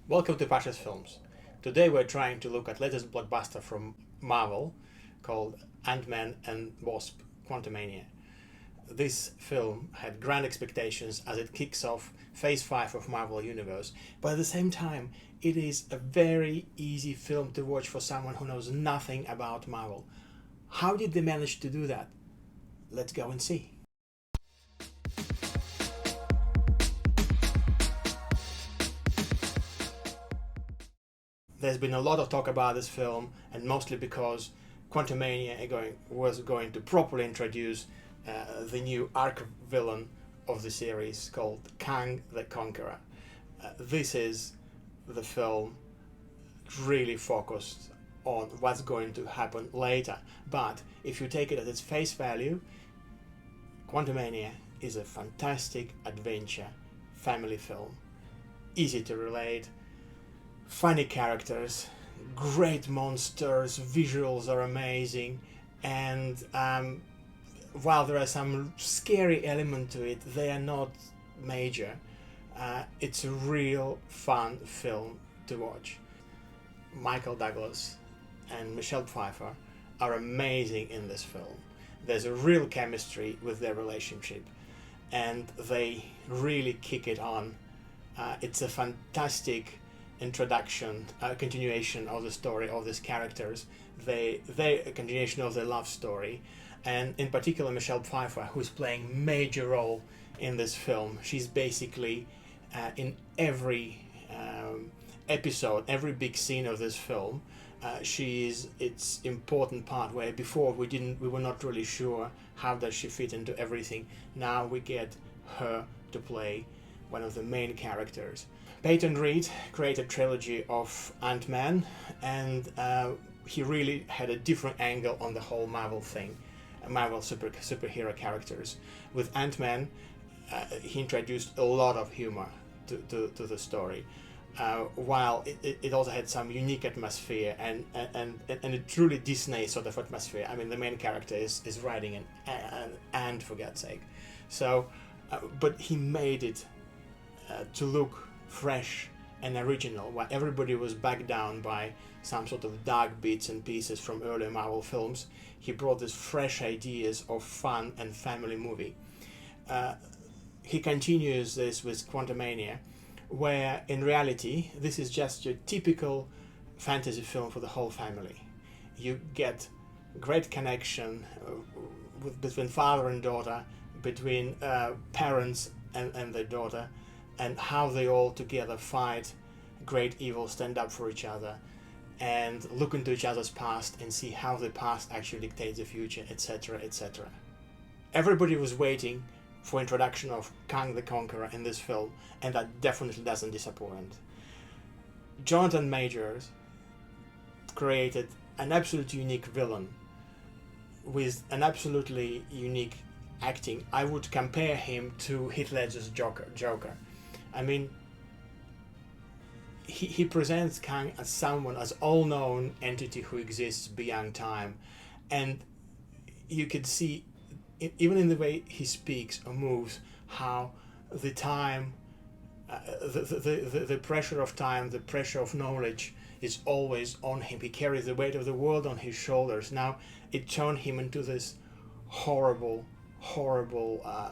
Welcome to Pasha's Films. Today we're trying to look at latest blockbuster from Marvel called Ant-Man and Wasp: Quantumania. This film had grand expectations as it kicks off Phase 5 of Marvel Universe, but at the same time it is a very easy film to watch for someone who knows nothing about Marvel. How did they manage to do that? Let's go and see. There's been a lot of talk about this film, and mostly because Quantumania was going to properly introduce the new arch villain of the series called Kang the Conqueror. This is the film really focused on what's going to happen later, but if you take it at its face value, Quantumania is a fantastic adventure family film, easy to relate, funny characters, great monsters, visuals are amazing, and while there are some scary element to it, they are not major. It's a real fun film to watch. Michael Douglas and Michelle Pfeiffer are amazing in this film. There's a real chemistry with their relationship, and they really kick it on. It's a fantastic introduction, continuation of the story of these characters, a continuation of their love story, and in particular Michelle Pfeiffer, who's playing major role in this film. She's basically in every episode, every big scene of this film. She is its important part, where before we were not really sure how does she fit into everything. Now we get her to play one of the main characters. Peyton Reed created a trilogy of Ant-Man, and he really had a different angle on the whole Marvel thing, Marvel superhero characters. With Ant-Man, he introduced a lot of humor to the story, while it also had some unique atmosphere and a truly Disney sort of atmosphere. I mean, the main character is riding an ant, for God's sake. So, but he made it to look fresh and original, while everybody was backed down by some sort of dark bits and pieces from earlier Marvel films. He brought these fresh ideas of fun and family movie. He continues this with Quantumania, where in reality this is just your typical fantasy film for the whole family. You get great connection between father and daughter, between parents and their daughter, and how they all together fight great evil, stand up for each other, and look into each other's past and see how the past actually dictates the future, etc., etc. Everybody was waiting for introduction of Kang the Conqueror in this film, and that definitely doesn't disappoint. Jonathan Majors created an absolutely unique villain with an absolutely unique acting. I would compare him to Heath Ledger's Joker. I mean, he presents Kang as someone, as all-known entity who exists beyond time, and you could see, even in the way he speaks or moves, how the time, the pressure of time, the pressure of knowledge is always on him. He carries the weight of the world on his shoulders. Now it turned him into this horrible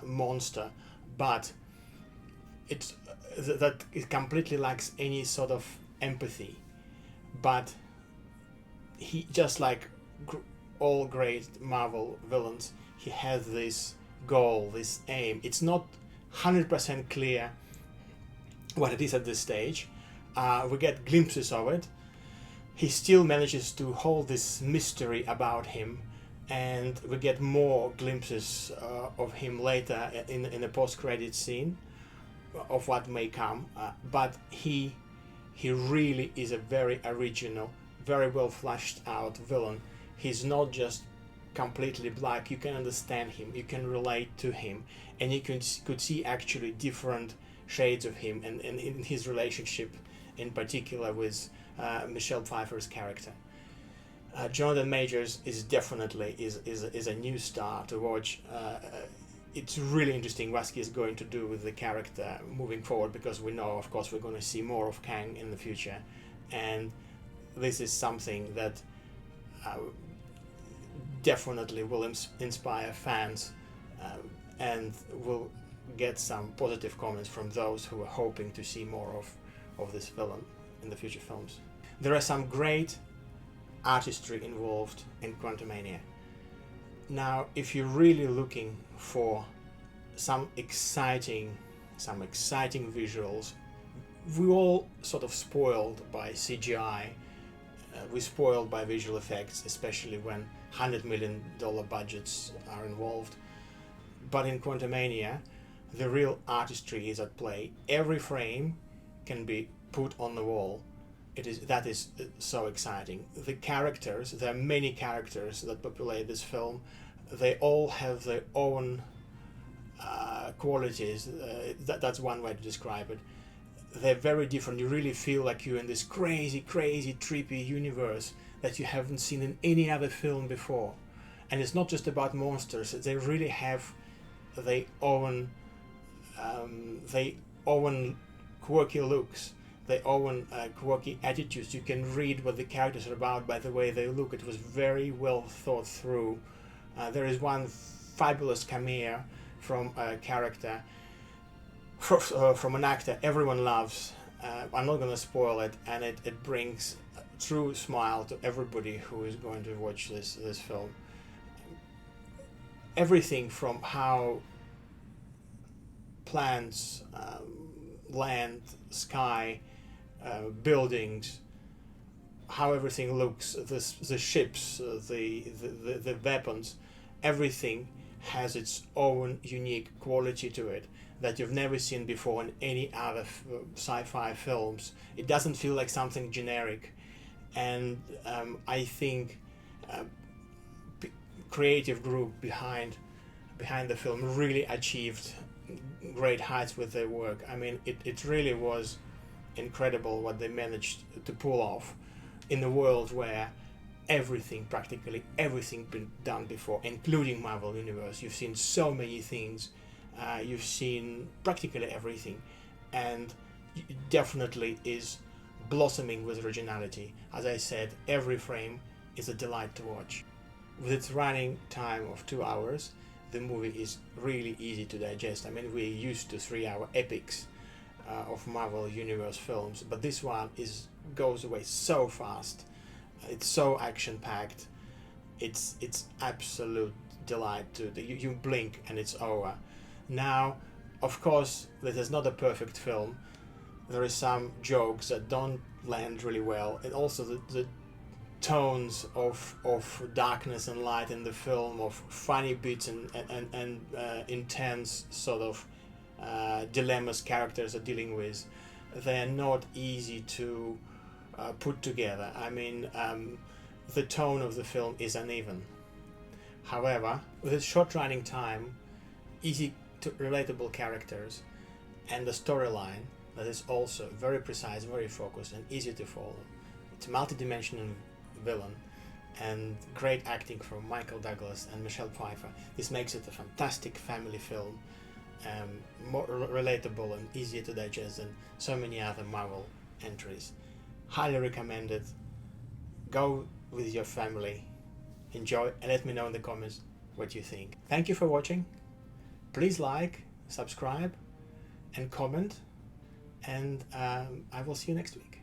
monster, but that it completely lacks any sort of empathy. But he, just like all great Marvel villains, he has this goal, this aim. It's not 100% clear what it is at this stage. We get glimpses of it. He still manages to hold this mystery about him, and we get more glimpses of him later in a post-credit scene of what may come, but he really is a very original, very well fleshed out villain. He's not just completely black. You can understand him, you can relate to him, and you could see actually different shades of him, and in his relationship in particular with Michelle Pfeiffer's character. Jonathan Majors is definitely is a new star to watch. it's really interesting what he is going to do with the character moving forward, because we know, of course, we're going to see more of Kang in the future, and this is something that definitely will inspire fans and will get some positive comments from those who are hoping to see more of this villain in the future films. There are some great artistry involved in Quantumania. Now, if you're really looking for some exciting visuals, we're all sort of spoiled by CGI. We're spoiled by visual effects, especially when $100 million budgets are involved. But in Quantumania, the real artistry is at play. Every frame can be put on the wall. That is so exciting. The characters, there are many characters that populate this film. They all have their own qualities. That's one way to describe it. They're very different. You really feel like you're in this crazy, trippy universe that you haven't seen in any other film before. And it's not just about monsters. They really have their own quirky looks, their own quirky attitudes. You can read what the characters are about by the way they look. It was very well thought through. There is one fabulous cameo from a character, from an actor everyone loves. I'm not going to spoil it, and it brings a true smile to everybody who is going to watch this film. Everything from how plants, land, sky, buildings, how everything looks, the ships, the weapons, everything has its own unique quality to it that you've never seen before in any other sci-fi films. It doesn't feel like something generic, and I think creative group behind the film really achieved great heights with their work. I mean, it really was incredible what they managed to pull off in a world where practically everything been done before, including Marvel Universe. You've seen so many things, you've seen practically everything, and it definitely is blossoming with originality. As I said, every frame is a delight to watch. With its running time of 2 hours, the movie is really easy to digest. I mean, we're used to 3-hour epics of Marvel Universe films, but this one goes away so fast. It's so action-packed. It's absolute delight you blink and it's over. Now, of course, this is not a perfect film. There is some jokes that don't land really well, and also the tones of darkness and light in the film, of funny bits and intense sort of dilemmas characters are dealing with, they're not easy to put together. I mean, the tone of the film is uneven. However, with its short running time, easy to relatable characters, and the storyline that is also very precise, very focused, and easy to follow, it's a multi-dimensional villain, and great acting from Michael Douglas and Michelle Pfeiffer. This makes it a fantastic family film, more relatable and easier to digest than so many other Marvel entries. Highly recommended. Go with your family, enjoy, and let me know in the comments what you think. Thank you for watching. Please like, subscribe, and comment, and I will see you next week.